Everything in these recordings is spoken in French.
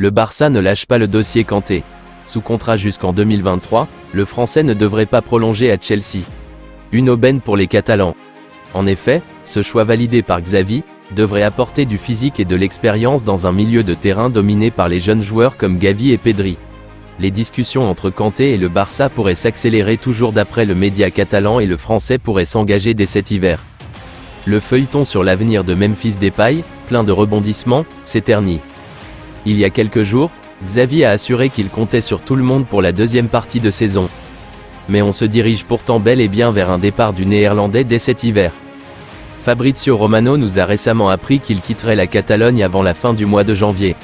Le Barça ne lâche pas le dossier Kanté. Sous contrat jusqu'en 2023, le Français ne devrait pas prolonger à Chelsea. Une aubaine pour les Catalans. En effet, ce choix validé par Xavi devrait apporter du physique et de l'expérience dans un milieu de terrain dominé par les jeunes joueurs comme Gavi et Pedri. Les discussions entre Kanté et le Barça pourraient s'accélérer toujours d'après le média catalan et le Français pourrait s'engager dès cet hiver. Le feuilleton sur l'avenir de Memphis Depay, plein de rebondissements, s'éternit. Il y a quelques jours, Xavi a assuré qu'il comptait sur tout le monde pour la deuxième partie de saison. Mais on se dirige pourtant bel et bien vers un départ du Néerlandais dès cet hiver. Fabrizio Romano nous a récemment appris qu'il quitterait la Catalogne avant la fin du mois de janvier.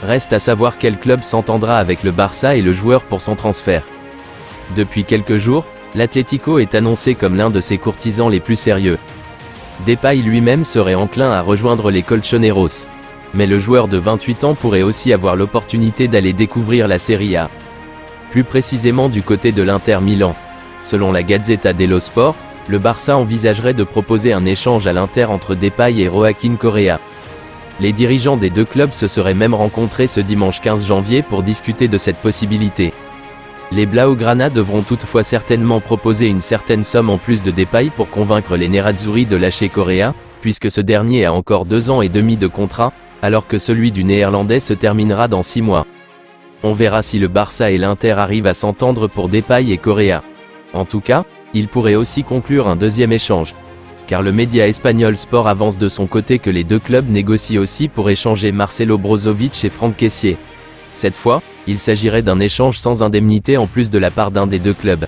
Reste à savoir quel club s'entendra avec le Barça et le joueur pour son transfert. Depuis quelques jours, l'Atlético est annoncé comme l'un de ses courtisans les plus sérieux. Depay lui-même serait enclin à rejoindre les Colchoneros. Mais le joueur de 28 ans pourrait aussi avoir l'opportunité d'aller découvrir la Serie A. Plus précisément du côté de l'Inter Milan. Selon la Gazzetta dello Sport, le Barça envisagerait de proposer un échange à l'Inter entre Depay et Joaquín Correa. Les dirigeants des deux clubs se seraient même rencontrés ce dimanche 15 janvier pour discuter de cette possibilité. Les Blaugrana devront toutefois certainement proposer une certaine somme en plus de Depay pour convaincre les Nerazzurri de lâcher Correa, puisque ce dernier a encore 2 ans et demi de contrat, alors que celui du Néerlandais se terminera dans 6 mois. On verra si le Barça et l'Inter arrivent à s'entendre pour Depay et Correa. En tout cas, il pourrait aussi conclure un deuxième échange. Car le média espagnol Sport avance de son côté que les deux clubs négocient aussi pour échanger Marcelo Brozovic et Franck Kessié. Cette fois, il s'agirait d'un échange sans indemnité en plus de la part d'un des deux clubs.